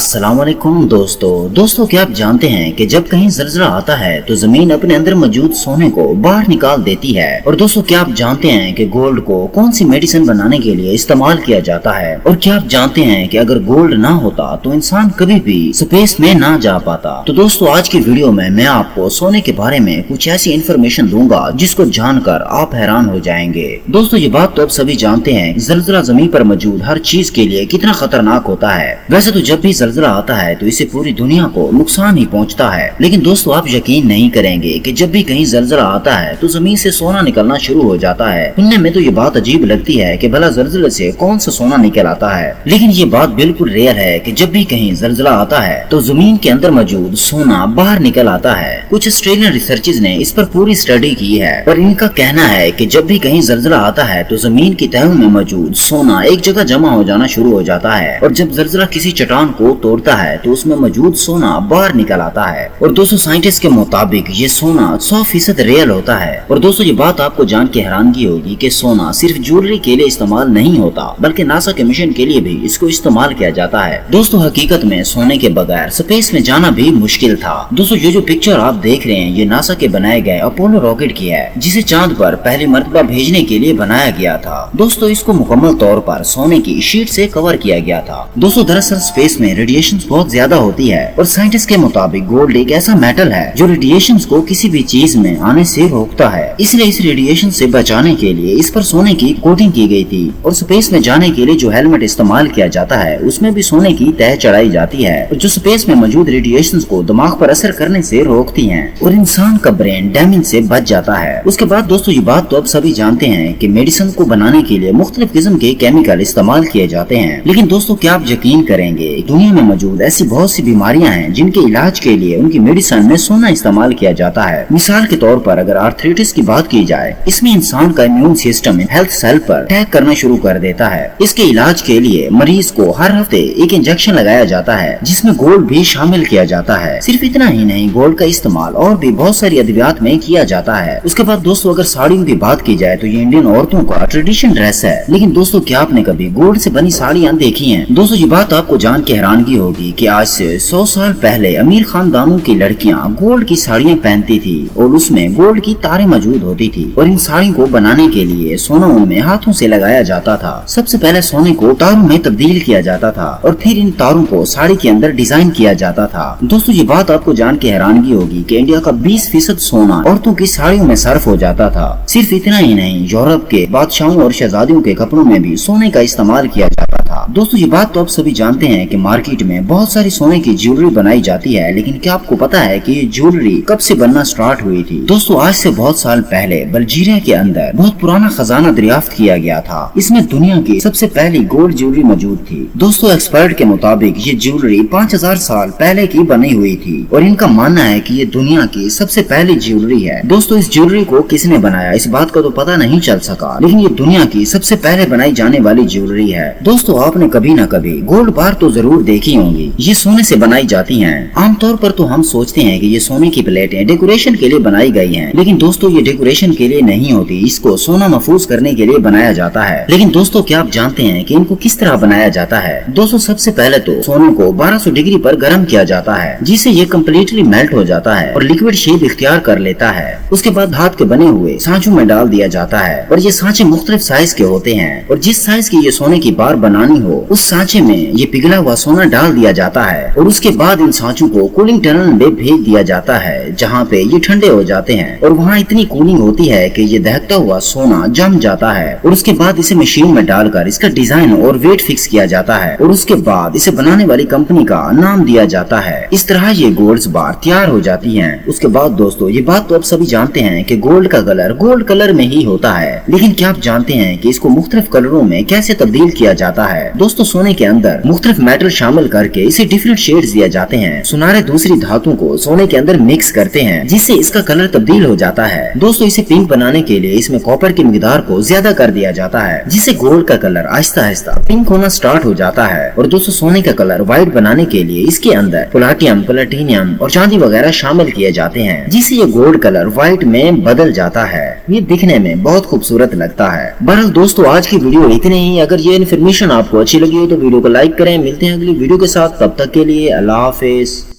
अस्सलाम वालेकुम दोस्तों क्या आप जानते हैं कि जब कहीं ज़लज़ला आता है तो जमीन अपने अंदर मौजूद सोने को बाहर निकाल देती है। और दोस्तों क्या आप जानते हैं कि गोल्ड को कौन सी मेडिसिन बनाने के लिए इस्तेमाल किया जाता है। और क्या आप जानते हैं कि अगर गोल्ड ना होता तो इंसान कभी भी स्पेस में ना जा पाता। तो दोस्तों आज की वीडियो में मैं आपको सोने के बारे में कुछ ऐसी इन्फॉर्मेशन दूंगा जिसको जानकर आप हैरान हो जाएंगे। दोस्तों ये बात तो आप सभी जानते हैं, ज़लज़ला जमीन पर मौजूद हर चीज के लिए कितना खतरनाक होता है। वैसे तो जब भी ज़लज़ला आता है तो इससे पूरी दुनिया को नुकसान ही पहुंचता है, लेकिन दोस्तों आप यकीन नहीं करेंगे कि जब भी कहीं ज़लज़ला आता है तो जमीन से सोना निकलना शुरू हो जाता है। सुनने में तो ये बात अजीब लगती है कि भला ज़लज़ले से कौन सा सोना निकल आता है, लेकिन ये बात बिल्कुल रियल है कि जब भी कहीं ज़लज़ला आता है तो जमीन के अंदर मौजूद सोना बाहर निकल आता है। कुछ ऑस्ट्रेलियन रिसर्चर्स ने इस पर पूरी स्टडी की है और इनका कहना है कि जब भी कहीं ज़लज़ला आता है तो जमीन की तहों में मौजूद सोना एक जगह जमा हो जाना शुरू हो जाता है और जब ज़लज़ला किसी चट्टान को तोड़ता है तो उसमें मौजूद सोना बाहर निकल आता है। और दोस्तों साइंटिस्ट के मुताबिक ये सोना 100% रियल होता है। और दोस्तों ये बात आपको जान के हैरानगी होगी कि सोना सिर्फ ज्वेलरी के लिए इस्तेमाल नहीं होता बल्कि नासा के मिशन के लिए भी इसको इस्तेमाल किया जाता है। दोस्तों हकीकत में सोने के बगैर स्पेस में जाना भी मुश्किल था। दोस्तों ये जो पिक्चर आप देख रहे हैं ये नासा के बनाए गए अपोलो रॉकेट की है जिसे चांद पर पहली मर्तबा भेजने के लिए बनाया गया था। दोस्तों इसको मुकम्मल तौर पर सोने की शीट से कवर किया गया था। दोस्तों दरअसल स्पेस में रेडिएशन बहुत ज्यादा होती है और साइंटिस्ट के मुताबिक गोल्ड एक ऐसा मेटल है जो रेडिएशन को किसी भी चीज में आने से रोकता है, इसलिए इस रेडिएशन से बचाने के लिए इस पर सोने की कोटिंग की गई थी। और स्पेस में जाने के लिए जो हेलमेट इस्तेमाल किया जाता है उसमें भी सोने की तह चढ़ाई जाती है जो स्पेस में मौजूद रेडिएशन को दिमाग पर असर करने से रोकती है और इंसान का ब्रेन डैमेज से बच जाता है। उसके बाद दोस्तों ये बात तो अब सभी जानते हैं कि मेडिसिन को बनाने के लिए मुख्तलिफ किस्म के केमिकल इस्तेमाल किए जाते हैं, लेकिन दोस्तों क्या आप यकीन करेंगे दुनिया में मौजूद ऐसी बहुत सी बीमारियां हैं जिनके इलाज के लिए उनकी मेडिसिन में सोना इस्तेमाल किया जाता है। मिसाल के तौर पर अगर आर्थराइटिस की बात की जाए, इसमें इंसान का इम्यून सिस्टम हेल्थ सेल पर अटैक करना शुरू कर देता है। इसके इलाज के लिए मरीज को हर हफ्ते एक इंजेक्शन लगाया जाता है जिसमें गोल्ड भी शामिल किया जाता है। सिर्फ इतना ही नहीं, गोल्ड का इस्तेमाल और भी बहुत सारी अद्वियात में किया जाता है। उसके बाद दोस्तों अगर साड़ियों की बात की जाए तो ये इंडियन औरतों का ट्रेडिशनल ड्रेस है, लेकिन दोस्तों क्या आपने कभी गोल्ड से बनी साड़ियाँ देखी हैं? दोस्तों ये बात आपको जान के हैरानगी होगी कि आज से 100 साल पहले अमीर खानदानों की लड़कियां गोल्ड की साड़ियां पहनती थी और उसमें गोल्ड की तारें मौजूद होती थी। और इन साड़ियों को बनाने के लिए सोना उनमें हाथों से लगाया जाता था। सबसे पहले सोने को तारों में तब्दील किया जाता था और फिर इन तारों को साड़ी के अंदर डिजाइन किया जाता था। दोस्तों ये बात आपको जान के हैरानगी होगी कि इंडिया का 20% सोना औरतों की साड़ियों में सर्फ हो जाता था। सिर्फ इतना ही नहीं, यूरोप के बादशाहों और शहजादियों के कपड़ों में भी सोने का इस्तेमाल किया जाता था। दोस्तों ये बात तो आप सभी जानते हैं कि मार्केट में बहुत सारी सोने की ज्वेलरी बनाई जाती है, लेकिन क्या आपको पता है कि ये ज्वेलरी कब से बनना स्टार्ट हुई थी? दोस्तों आज से बहुत साल पहले बल्जीरिया के अंदर बहुत पुराना खजाना दरियाफ्त किया गया था। इसमें दुनिया की सबसे पहली गोल्ड ज्वेलरी मौजूद थी। दोस्तों एक्सपर्ट के मुताबिक ये ज्वेलरी 5000 साल पहले की बनी हुई थी और इनका मानना है कि ये दुनिया की सबसे पहली ज्वेलरी है। दोस्तों इस ज्वेलरी को किसने बनाया इस बात का तो पता नहीं चल सका, लेकिन ये दुनिया की सबसे पहले बनाई जाने वाली ज्वेलरी है। दोस्तों आपने कभी न कभी गोल्ड बार तो जरूर देखी होंगी। ये सोने से बनाई जाती हैं। आमतौर पर तो हम सोचते हैं कि ये सोने की प्लेटें डेकोरेशन के लिए बनाई गई हैं, लेकिन दोस्तों ये डेकोरेशन के लिए नहीं होती, इसको सोना महफूज करने के लिए बनाया जाता है। लेकिन दोस्तों क्या आप जानते हैं कि इनको किस तरह बनाया जाता है? दोस्तों सबसे पहले तो सोने को 1200 डिग्री पर गर्म किया जाता है जिससे ये कम्प्लीटली मेल्ट हो जाता है और लिक्विड शेप इख्तियार कर लेता है। उसके बाद धात के बने हुए सांचों में डाल दिया जाता है और ये सांचे मुख्तलिफ साइज के होते हैं और जिस साइज की ये सोने की बार बनानी हो उस सांचे में ये पिघला हुआ सोना डाल दिया जाता है और उसके बाद इन सांचों को कूलिंग टनल में भेज दिया जाता है जहाँ पे ये ठंडे हो जाते हैं और वहाँ इतनी कूलिंग होती है कि ये दहकता हुआ सोना जम जाता है और उसके बाद इसे मशीन में डालकर इसका डिजाइन और वेट फिक्स किया जाता है और उसके बाद इसे बनाने वाली कंपनी का नाम दिया जाता है। इस तरह ये गोल्ड बार तैयार हो जाती हैं। उसके बाद दोस्तों ये बात तो अब सभी जानते हैं कि गोल्ड का कलर गोल्ड कलर में ही होता है, लेकिन क्या आप जानते हैं कि इसको मुख्तलिफ कलरों में कैसे तब्दील किया जाता है? दोस्तों सोने के अंदर मुख्तलिफ मेटल शामिल करके इसे डिफरेंट शेड्स दिए जाते हैं। सुनारे दूसरी धातु को सोने के अंदर मिक्स करते हैं जिससे इसका कलर तब्दील हो जाता है। दोस्तों इसे पिंक बनाने के लिए इसमें कॉपर की मिकदार को ज्यादा कर दिया जाता है जिससे गोल्ड का कलर आहिस्ता आहिस्ता पिंक होना स्टार्ट हो जाता है। और दोस्तों सोने का कलर व्हाइट बनाने के लिए इसके अंदर प्लाटिनम, प्लेटिनियम और चांदी वगैरह शामिल किए जाते हैं जिससे ये गोल्ड कलर व्हाइट में बदल जाता है। ये दिखने में बहुत खूबसूरत लगता है। बहरहाल दोस्तों आज की वीडियो इतने ही। अगर ये इन्फॉर्मेशन आपको آپ کو اچھی لگی ہو تو ویڈیو کو لائک کریں. ملتے ہیں اگلی ویڈیو کے ساتھ, تب تک کے لیے اللہ حافظ.